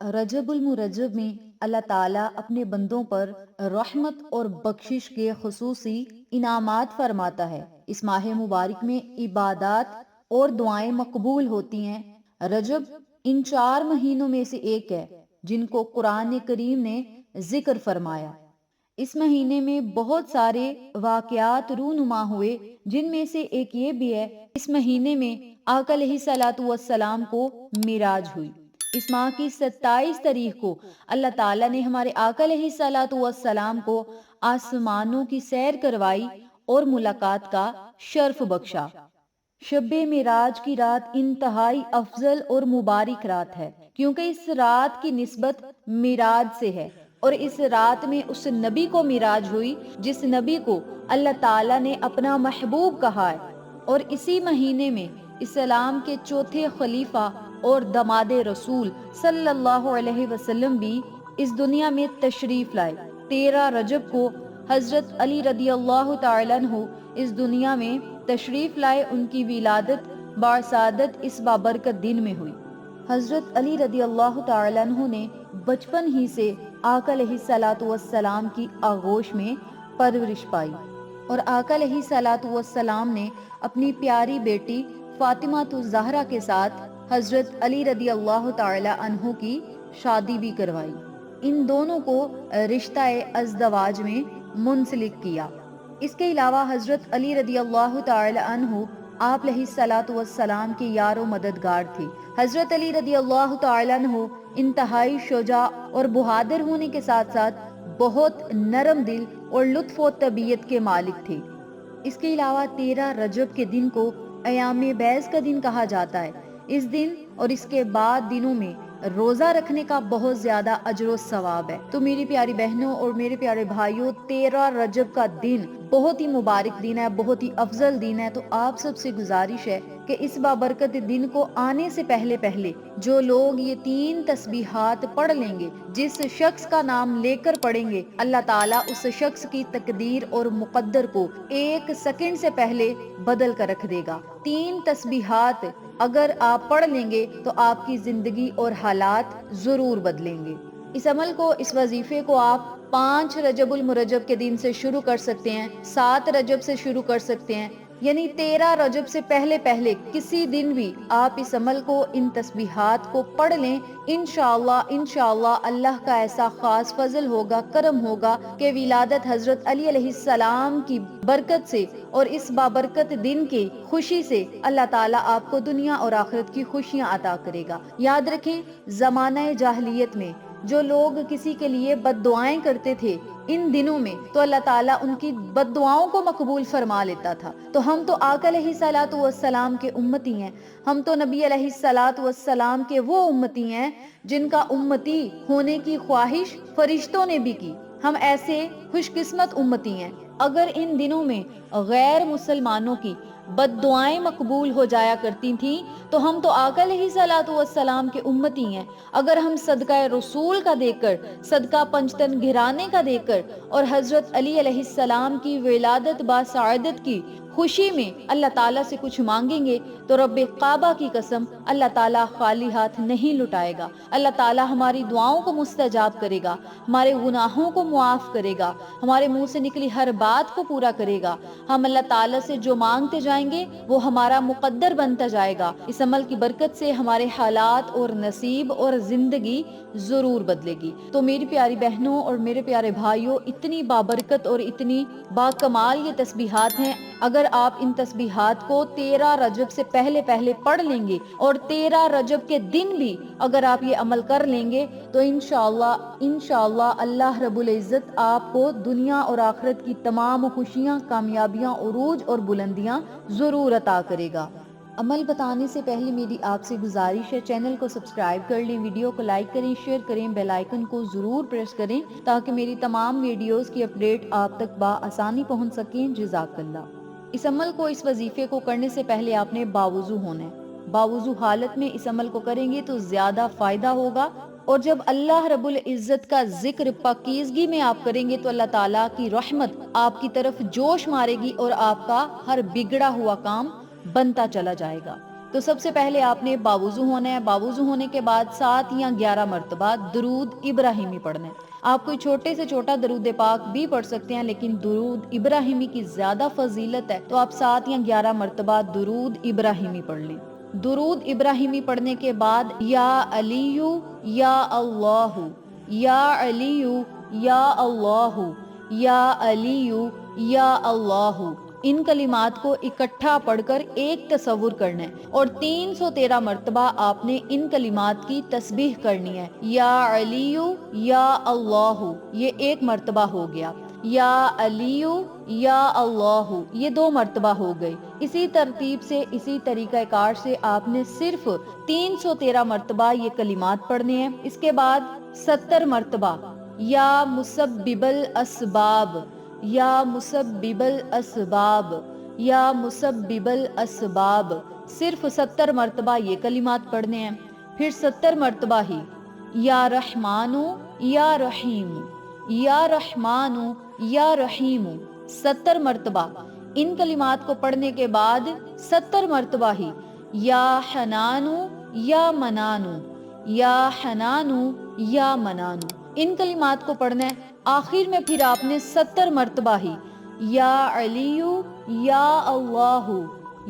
رجب المرجب میں اللہ تعالیٰ اپنے بندوں پر رحمت اور بخشش کے خصوصی انعامات فرماتا ہے۔ اس ماہ مبارک میں عبادات اور دعائیں مقبول ہوتی ہیں۔ رجب ان 4 مہینوں میں سے ایک ہے جن کو قرآن کریم نے ذکر فرمایا۔ اس مہینے میں بہت سارے واقعات رونما ہوئے، جن میں سے ایک یہ بھی ہے، اس مہینے میں آقا علیہ الصلوۃ والسلام کو معراج ہوئی۔ اس ماہ کی 27 تاریخ کو اللہ تعالیٰ نے ہمارے آقا علیہ الصلوۃ والسلام کو آسمانوں کی سیر کروائی اور ملاقات کا شرف بخشا۔ شب معراج کی رات انتہائی افضل اور مبارک رات ہے، کیونکہ اس رات کی نسبت معراج سے ہے، اور اس رات میں اس نبی کو معراج ہوئی جس نبی کو اللہ تعالیٰ نے اپنا محبوب کہا ہے، اور اسی مہینے میں اسلام کے چوتھے خلیفہ اور داماد رسول صلی اللہ علیہ وسلم بھی اس دنیا میں تشریف لائے۔ 13 رجب کو حضرت علی رضی اللہ تعالیٰ عنہ اس دنیا میں تشریف لائے۔ ان کی ولادت باسعادت اس بابرکت دن میں ہوئی۔ حضرت علی رضی اللہ تعالیٰ عنہ نے بچپن ہی سے آقا علیہ الصلوۃ والسلام کی آغوش میں پرورش پائی، اور آقا علیہ الصلوۃ والسلام نے اپنی پیاری بیٹی فاطمہ الزہرا کے ساتھ حضرت علی رضی اللہ تعالیٰ عنہ کی شادی بھی کروائی۔ ان دونوں کو رشتہ ازدواج میں منسلک کیا۔ اس کے علاوہ حضرت علی رضی اللہ تعالی عنہ آپ علیہ الصلوۃ والسلام کے یار و مددگار تھے۔ حضرت علی رضی اللہ تعالی عنہ انتہائی شجاع اور بہادر ہونے کے ساتھ ساتھ بہت نرم دل اور لطف و طبیعت کے مالک تھے۔ اس کے علاوہ 13 رجب کے دن کو ایام بیض کا دن کہا جاتا ہے۔ اس دن اور اس کے بعد دنوں میں روزہ رکھنے کا بہت زیادہ اجر و ثواب ہے۔ تو میری پیاری بہنوں اور میرے پیارے بھائیوں، 13 رجب کا دن بہت ہی مبارک دن ہے، بہت ہی افضل دن ہے۔ تو آپ سب سے گزارش ہے کہ اس بابرکت دن کو آنے سے پہلے پہلے جو لوگ یہ 3 تسبیحات پڑھ لیں گے، جس شخص کا نام لے کر پڑھیں گے، اللہ تعالیٰ اس شخص کی تقدیر اور مقدر کو 1 سیکنڈ سے پہلے بدل کر رکھ دے گا۔ 3 تسبیحات اگر آپ پڑھ لیں گے تو آپ کی زندگی اور حالات ضرور بدلیں گے۔ اس عمل کو، اس وظیفے کو آپ 5 رجب المرجب کے دن سے شروع کر سکتے ہیں، 7 رجب سے شروع کر سکتے ہیں، یعنی 13 رجب سے پہلے پہلے کسی دن بھی آپ اس عمل کو، ان تسبیحات کو پڑھ لیں۔ انشاءاللہ اللہ کا ایسا خاص فضل ہوگا، کرم ہوگا کہ ولادت حضرت علی علیہ السلام کی برکت سے اور اس بابرکت دن کی خوشی سے اللہ تعالیٰ آپ کو دنیا اور آخرت کی خوشیاں عطا کرے گا۔ یاد رکھیں، زمانہ جاہلیت میں جو لوگ کسی کے لیے بد دعائیں کرتے تھے، ان دنوں میں تو اللہ تعالیٰ ان کی بد دعاؤں کو مقبول فرما لیتا تھا۔ تو ہم تو آقا علیہ الصلوۃ والسلام کے امتی ہیں، ہم تو نبی علیہ الصلوۃ والسلام کے وہ امتی ہیں جن کا امتی ہونے کی خواہش فرشتوں نے بھی کی۔ ہم ایسے خوش قسمت امتی ہیں۔ اگر ان دنوں میں غیر مسلمانوں کی بد دعائیں مقبول ہو جایا کرتی تھیں تو ہم تو آقا علیہ الصلوۃ والسلام کے امتی ہیں۔ اگر ہم صدقہ رسول کا دے کر، صدقہ پنجتن گھرانے کا دے کر اور حضرت علی علیہ السلام کی ولادت باسعادت کی خوشی میں اللہ تعالیٰ سے کچھ مانگیں گے تو رب کعبہ کی قسم اللہ تعالیٰ خالی ہاتھ نہیں لٹائے گا۔ اللہ تعالیٰ ہماری دعاؤں کو مستجاب کرے گا، ہمارے گناہوں کو معاف کرے گا، ہمارے منہ سے نکلی ہر بات کو پورا کرے گا۔ ہم اللہ تعالیٰ سے جو مانگتے جائیں گے وہ ہمارا مقدر بنتا جائے گا۔ اس عمل کی برکت سے ہمارے حالات اور نصیب اور زندگی ضرور بدلے گی۔ تو میری پیاری بہنوں اور میرے پیارے بھائیوں، اتنی بابرکت اور اتنی باکمال یہ تسبیحات ہیں۔ اگر آپ ان تسبیحات کو 13 رجب سے پہلے پہلے پڑھ لیں گے اور 13 رجب کے دن بھی اگر آپ یہ عمل کر لیں گے تو انشاءاللہ اللہ رب العزت آپ کو دنیا اور آخرت کی تمام خوشیاں، کامیابیاں، عروج اور بلندیاں ضرور عطا کرے گا۔ عمل بتانے سے پہلے میری آپ سے گزارش ہے، چینل کو سبسکرائب کر لیں، ویڈیو کو لائک کریں، شیئر کریں، بیل آئیکن کو ضرور پریس کریں تاکہ میری تمام ویڈیوز کی اپڈیٹ آپ تک بآسانی پہنچ سکیں۔ جزاک اللہ۔ اس عمل کو، اس وظیفے کو کرنے سے پہلے آپ نے باوضو ہونا ہے۔ باوضو حالت میں اس عمل کو کریں گے تو زیادہ فائدہ ہوگا، اور جب اللہ رب العزت کا ذکر پاکیزگی میں آپ کریں گے تو اللہ تعالیٰ کی رحمت آپ کی طرف جوش مارے گی اور آپ کا ہر بگڑا ہوا کام بنتا چلا جائے گا۔ تو سب سے پہلے آپ نے باوضو ہونا ہے، باوضو ہونے کے بعد 7 یا 11 مرتبہ درود ابراہیمی پڑھنا ہے۔ آپ کوئی چھوٹے سے چھوٹا درود پاک بھی پڑھ سکتے ہیں، لیکن درود ابراہیمی کی زیادہ فضیلت ہے، تو آپ 7 یا 11 مرتبہ درود ابراہیمی پڑھ لیں۔ درود ابراہیمی پڑھنے کے بعد یا علیو یا اللہ، یا علیو یا اللہ، یا علیو یا اللہ، ان کلمات کو اکٹھا پڑھ کر ایک تصور کرنا ہے اور 313 مرتبہ آپ نے ان کلمات کی تسبیح کرنی ہے۔ یا علیو یا اللہ، یہ ایک مرتبہ ہو گیا، یا علیو یا اللہ، یہ 2 مرتبہ ہو گئی۔ اسی ترتیب سے، اسی طریقہ کار سے آپ نے صرف 313 مرتبہ یہ کلمات پڑھنے ہیں۔ اس کے بعد 70 مرتبہ یا مسبب الاسباب، یا مسبب الاسباب، یا مسبب الاسباب، صرف 70 مرتبہ یہ کلمات پڑھنے ہیں۔ پھر 70 مرتبہ ہی یا رحمانو یا رحیم، یا رحمانو یا رحیم، 70 مرتبہ ان کلمات کو پڑھنے کے بعد 70 مرتبہ ہی یا حنانو یا منانو، یا حنانو یا منانو، ان کلمات کو پڑھنا ہے۔ آخر میں پھر آپ نے 70 مرتبہ ہی یا علیو یا اللہ،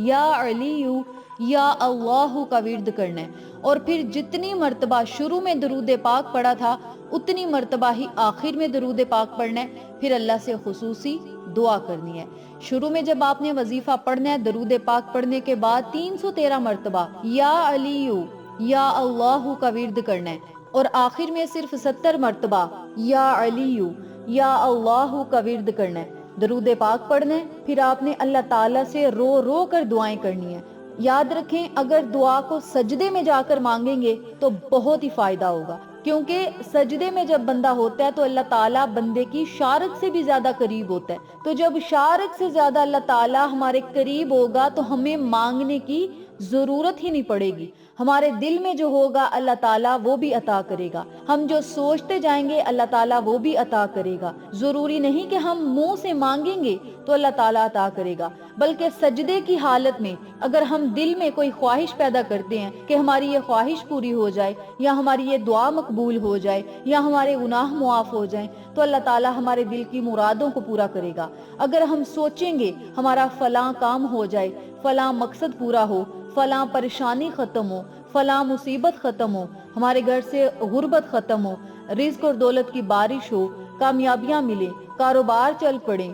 یا علیو یا اللہ کا ورد کرنا ہے، اور پھر جتنی مرتبہ شروع میں درود پاک پڑھا تھا اتنی مرتبہ ہی آخر میں درود پاک پڑھنا ہے۔ پھر اللہ سے خصوصی دعا کرنی ہے۔ شروع میں جب آپ نے وظیفہ پڑھنا ہے، درود پاک پڑھنے کے بعد 313 مرتبہ یا علیو یا اللہ کا ورد کرنا ہے، اور آخر میں صرف 70 مرتبہ یا علیو یا اللہ کا ورد کرنا ہے، درود پاک پڑھنا ہے۔ پھر آپ نے اللہ تعالیٰ سے رو رو کر دعائیں کرنی ہیں۔ یاد رکھیں، اگر دعا کو سجدے میں جا کر مانگیں گے تو بہت ہی فائدہ ہوگا، کیونکہ سجدے میں جب بندہ ہوتا ہے تو اللہ تعالیٰ بندے کی شارک سے بھی زیادہ قریب ہوتا ہے۔ تو جب شارک سے زیادہ اللہ تعالیٰ ہمارے قریب ہوگا تو ہمیں مانگنے کی ضرورت ہی نہیں پڑے گی۔ ہمارے دل میں جو ہوگا اللہ تعالیٰ وہ بھی عطا کرے گا، ہم جو سوچتے جائیں گے اللہ تعالیٰ وہ بھی عطا کرے گا۔ ضروری نہیں کہ ہم منہ سے مانگیں گے تو اللہ تعالیٰ عطا کرے گا، بلکہ سجدے کی حالت میں اگر ہم دل میں کوئی خواہش پیدا کرتے ہیں کہ ہماری یہ خواہش پوری ہو جائے، یا ہماری یہ دعا مقبول ہو جائے، یا ہمارے گناہ معاف ہو جائیں، تو اللہ تعالیٰ ہمارے دل کی مرادوں کو پورا کرے گا۔ اگر ہم سوچیں گے ہمارا فلاں کام ہو جائے، فلاں مقصد پورا ہو، فلاں پریشانی ختم ہو، فلاں مصیبت ختم ہو، ہمارے گھر سے غربت ختم ہو، رزق اور دولت کی بارش ہو، کامیابیاں ملیں، کاروبار چل پڑیں،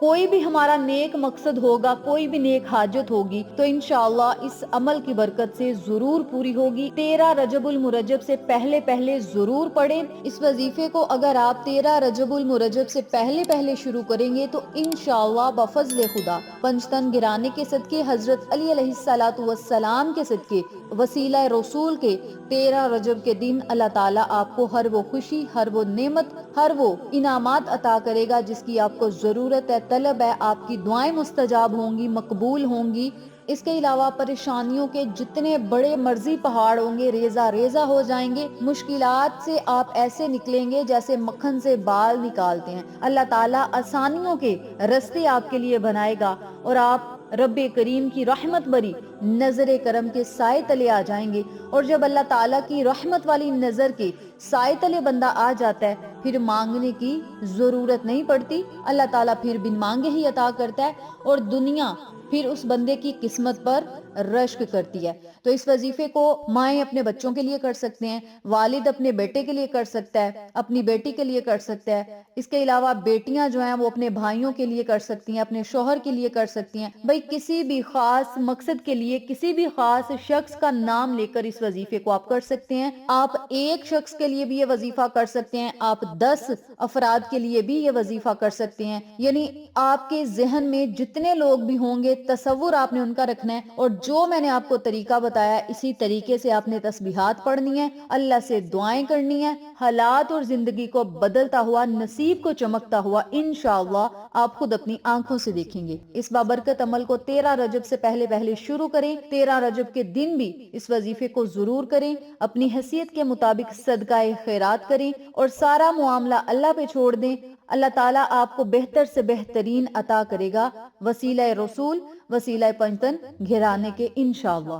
کوئی بھی ہمارا نیک مقصد ہوگا، کوئی بھی نیک حاجت ہوگی، تو انشاءاللہ اس عمل کی برکت سے ضرور پوری ہوگی۔ 13 رجب المرجب سے پہلے پہلے ضرور پڑھیں۔ اس وظیفے کو اگر آپ 13 رجب المرجب سے پہلے پہلے شروع کریں گے تو انشاءاللہ بفضل خدا، پنجتن گرانے کے صدقے، حضرت علی علیہ الصلوۃ والسلام کے صدقے، وسیلہ رسول کے، 13 رجب کے دن اللہ تعالیٰ آپ کو ہر وہ خوشی، ہر وہ نعمت، ہر وہ انعامات عطا کرے گا جس کی آپ کو ضرورت ہے، طلب ہے۔ آپ کی دعائیں مستجاب ہوں گی، مقبول ہوں گی۔ اس کے علاوہ پریشانیوں کے جتنے بڑے مرضی پہاڑ ہوں گے ریزہ ریزہ ہو جائیں گے، مشکلات سے آپ ایسے نکلیں گے جیسے مکھن سے بال نکالتے ہیں۔ اللہ تعالیٰ آسانیوں کے رستے آپ کے لیے بنائے گا، اور آپ رب کریم کی رحمت بری نظر کرم کے سائے تلے آ جائیں گے۔ اور جب اللہ تعالیٰ کی رحمت والی نظر کے سائے تلے بندہ آ جاتا ہے، پھر مانگنے کی ضرورت نہیں پڑتی، اللہ تعالیٰ پھر بن مانگے ہی عطا کرتا ہے، اور دنیا پھر اس بندے کی قسمت پر رشک کرتی ہے۔ تو اس وظیفے کو مائیں اپنے بچوں کے لیے کر سکتے ہیں، والد اپنے بیٹے کے لیے کر سکتا ہے، اپنی بیٹی کے لیے کر سکتا ہے۔ اس کے علاوہ بیٹیاں جو ہیں وہ اپنے بھائیوں کے لیے کر سکتی ہیں، اپنے شوہر کے لیے کر سکتی ہیں۔ بھئی کسی بھی خاص مقصد کے لیے، کسی بھی خاص شخص کا نام لے کر اس وظیفے کو آپ کر سکتے ہیں۔ آپ ایک شخص کے لیے بھی یہ وظیفہ کر سکتے ہیں، آپ 10 افراد کے لیے بھی یہ وظیفہ کر سکتے ہیں۔ یعنی آپ کے ذہن میں جتنے لوگ بھی ہوں گے، تصور آپ نے ان کا رکھنا ہے، اور جو میں نے آپ کو طریقہ بتایا ہے اسی طریقے سے آپ نے تسبیحات پڑھنی ہے، اللہ سے دعائیں کرنی ہے، حالات اور زندگی کو بدلتا ہوا، نصیب کو چمکتا ہوا انشاءاللہ آپ خود اپنی آنکھوں سے دیکھیں گے۔ اس بابرکت عمل کو 13 رجب سے پہلے پہلے شروع کریں، 13 رجب کے دن بھی اس وظیفے کو ضرور کریں، اپنی حیثیت کے مطابق صدقہ خیرات کریں، اور سارا معاملہ اللہ پہ چھوڑ دیں۔ اللہ تعالیٰ آپ کو بہتر سے بہترین عطا کرے گا، وسیلہ رسول، وسیلہ پنجتن گھرانے کے انشاءاللہ۔